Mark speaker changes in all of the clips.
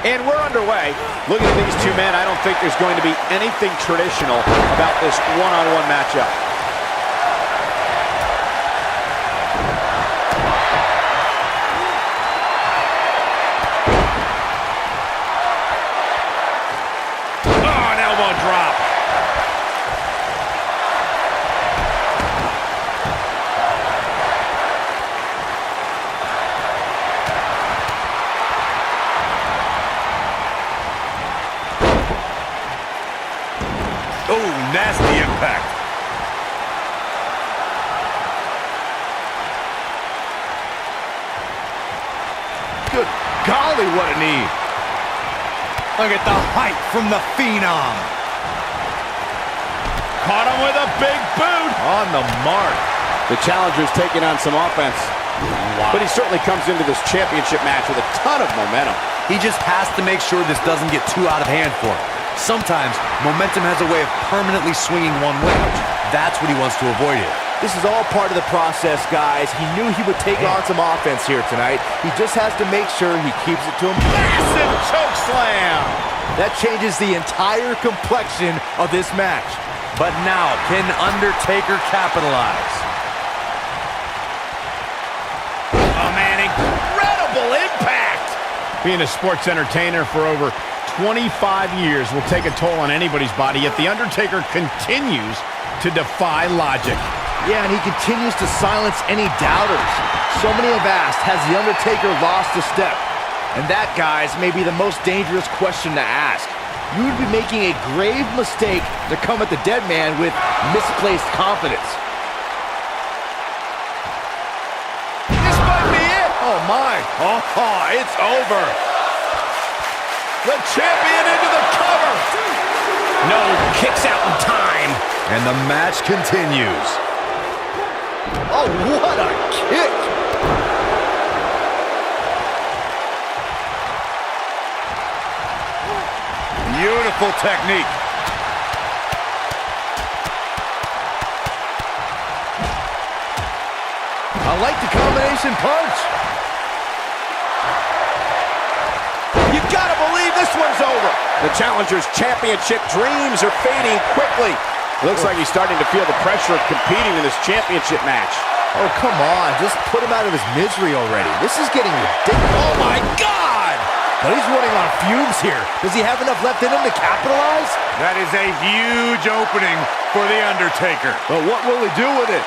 Speaker 1: And we're underway. Looking at these two men, I don't think there's going to be anything traditional about this one-on-one matchup.
Speaker 2: Oh, an elbow drop. Oh, nasty impact. Good golly, what a knee. Look at the height from the Phenom. Caught him with a big boot. On the mark.
Speaker 1: The challenger's taking on some offense. Wow. But he certainly comes into this championship match with a ton of momentum.
Speaker 3: He just has to make sure this doesn't get too out of hand for him. Sometimes, momentum has a way of permanently swinging one way. That's what he wants to avoid here.
Speaker 4: This is all part of the process, guys. He knew he would take on some offense here tonight. He just has to make sure he keeps it to him.
Speaker 2: Massive choke slam.
Speaker 4: That changes the entire complexion of this match.
Speaker 3: But now, can Undertaker capitalize?
Speaker 2: Oh, man, incredible impact. Being a sports entertainer for over 25 years will take a toll on anybody's body, yet The Undertaker continues to defy logic.
Speaker 4: Yeah, and he continues to silence any doubters. So many have asked, has The Undertaker lost a step? And that, guys, may be the most dangerous question to ask. You would be making a grave mistake to come at the dead man with misplaced confidence.
Speaker 2: This might be it. Oh, my. Oh, it's over. The champion into the cover. No kicks out in time.
Speaker 3: And the match continues.
Speaker 4: Oh, what a kick!
Speaker 2: Beautiful technique.
Speaker 4: I like the combination punch.
Speaker 1: You gotta believe this one's over. The challenger's championship dreams are fading quickly. Looks like he's starting to feel the pressure of competing in this championship match.
Speaker 4: Oh, come on. Just put him out of his misery already. This is getting ridiculous.
Speaker 2: Oh, my God!
Speaker 4: But he's running on fumes here. Does he have enough left in him to capitalize?
Speaker 2: That is a huge opening for The Undertaker.
Speaker 4: But what will he do with it?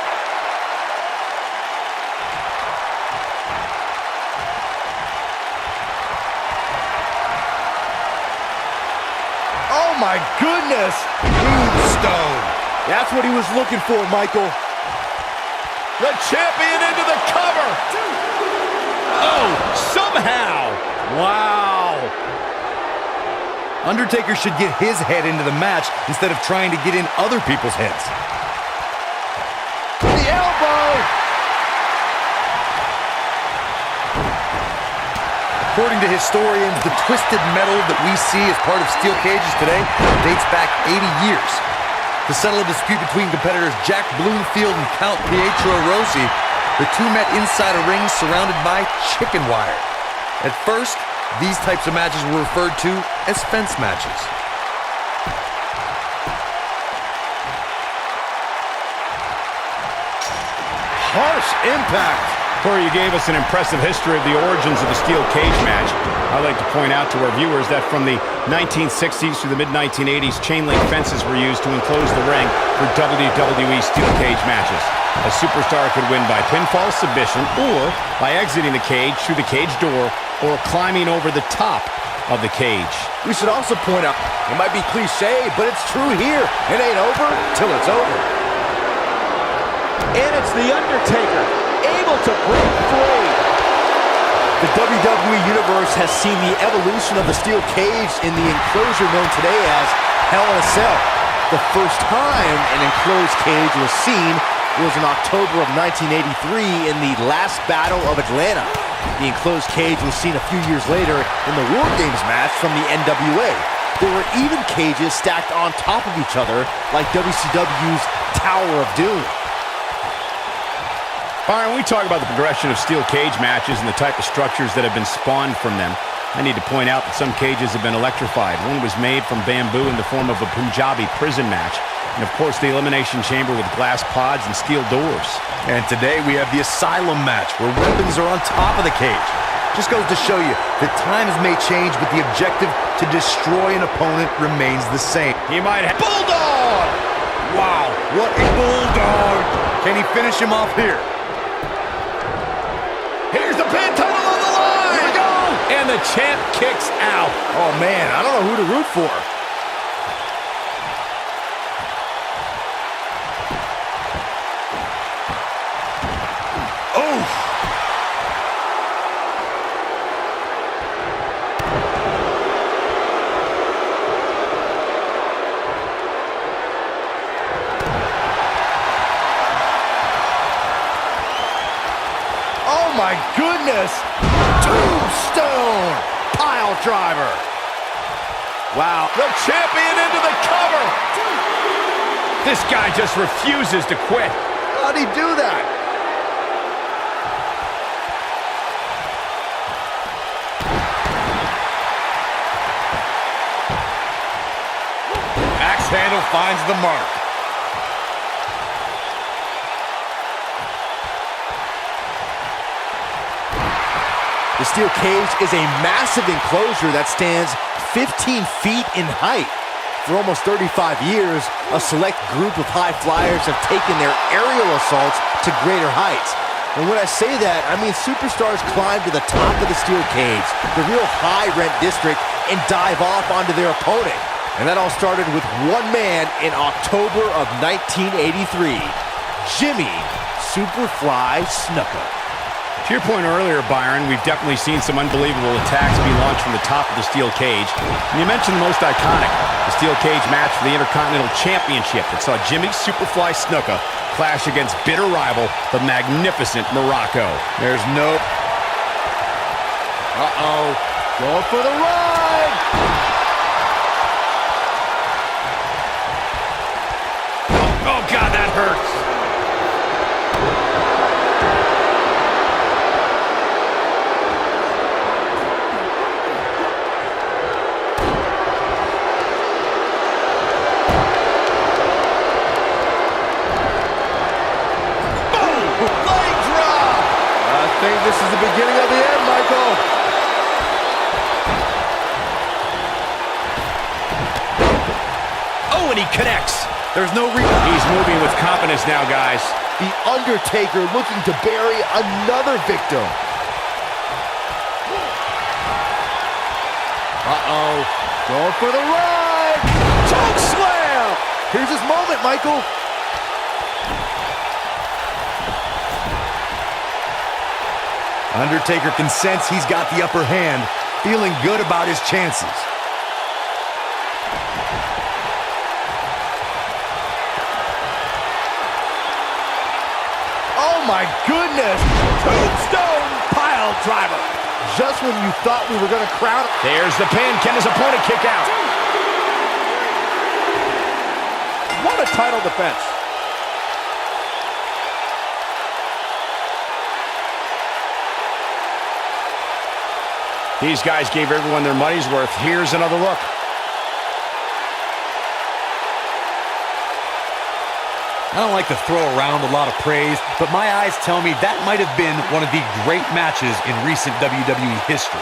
Speaker 4: Oh, my goodness!
Speaker 2: Tombstone.
Speaker 4: That's what he was looking for, Michael.
Speaker 2: The champion into the cover. Oh, somehow.
Speaker 3: Wow. Undertaker should get his head into the match instead of trying to get in other people's heads.
Speaker 4: The elbow!
Speaker 3: According to historians, the twisted metal that we see as part of steel cages today dates back 80 years. To settle a dispute between competitors Jack Bloomfield and Count Pietro Rossi, the two met inside a ring surrounded by chicken wire. At first, these types of matches were referred to as fence matches.
Speaker 2: Harsh impact. Corey, you gave us an impressive history of the origins of the steel cage match. I'd like to point out to our viewers that from the 1960s through the mid-1980s, chain link fences were used to enclose the ring for WWE steel cage matches. A superstar could win by pinfall submission or by exiting the cage through the cage door or climbing over the top of the cage.
Speaker 4: We should also point out, it might be cliche, but it's true here. It ain't over till it's over.
Speaker 1: And it's The Undertaker, able to break free.
Speaker 4: The WWE Universe has seen the evolution of the steel cage in the enclosure known today as Hell in a Cell. The first time an enclosed cage was seen was in October of 1983 in the last Battle of Atlanta. The enclosed cage was seen a few years later in the War Games match from the NWA. There were even cages stacked on top of each other like WCW's Tower of Doom.
Speaker 2: Byron, we talk about the progression of steel cage matches and the type of structures that have been spawned from them. I need to point out that some cages have been electrified. One was made from bamboo in the form of a Punjabi prison match. And of course, the Elimination Chamber with glass pods and steel doors.
Speaker 3: And today we have the Asylum match, where weapons are on top of the cage. Just goes to show you that times may change, but the objective to destroy an opponent remains the same.
Speaker 2: He might have...
Speaker 3: Bulldog! Wow, what a bulldog! Can he finish him off here?
Speaker 2: Here's the pin, title on the line! Here we go! And the champ kicks out.
Speaker 3: Oh man, I don't know who to root for. Oh my goodness! Tombstone! Pile driver!
Speaker 2: Wow. The champion into the cover! This guy just refuses to quit.
Speaker 3: How'd he do that? Axe handle finds the mark.
Speaker 4: The steel cage is a massive enclosure that stands 15 feet in height. For almost 35 years, a select group of high flyers have taken their aerial assaults to greater heights. And when I say that, I mean superstars climb to the top of the steel cage, the real high-rent district, and dive off onto their opponent. And that all started with one man in October of 1983, Jimmy Superfly Snuka.
Speaker 2: To your point earlier, Byron, we've definitely seen some unbelievable attacks be launched from the top of the steel cage. And you mentioned the most iconic, the steel cage match for the Intercontinental Championship that saw Jimmy Superfly Snuka clash against bitter rival, the magnificent Morocco.
Speaker 3: There's no... Uh-oh. Going for the ride!
Speaker 2: Oh, God, that hurts.
Speaker 3: I think this is the beginning of the end, Michael.
Speaker 2: Oh, and he connects.
Speaker 3: There's no
Speaker 2: He's moving with confidence now, guys.
Speaker 4: The Undertaker looking to bury another victim.
Speaker 3: Uh-oh. Going for the ride.
Speaker 4: Choke slam! Here's his moment, Michael.
Speaker 3: Undertaker can sense he's got the upper hand, feeling good about his chances. Oh my goodness! Tombstone pile driver!
Speaker 4: Just when you thought we were going to crown him.
Speaker 2: There's the pin. Can his opponent kick out?
Speaker 1: What a title defense.
Speaker 2: These guys gave everyone their money's worth. Here's another look.
Speaker 3: I don't like to throw around a lot of praise, but my eyes tell me that might have been one of the great matches in recent WWE history.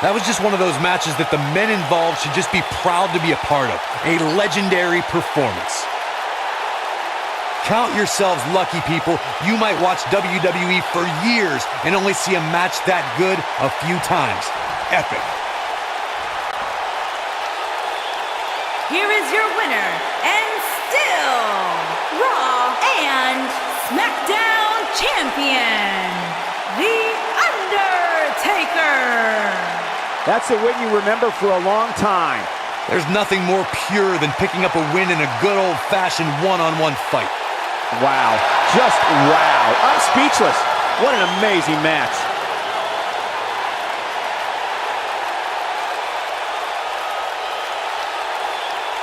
Speaker 3: That was just one of those matches that the men involved should just be proud to be a part of. A legendary performance. Count yourselves lucky, people. You might watch WWE for years and only see a match that good a few times. Epic.
Speaker 5: Here is your winner, and still Raw and Smackdown champion, The Undertaker.
Speaker 1: That's a win you remember for a long time.
Speaker 3: There's nothing more pure than picking up a win in a good old-fashioned one-on-one fight.
Speaker 1: Wow. Just wow. I'm speechless. What an amazing match.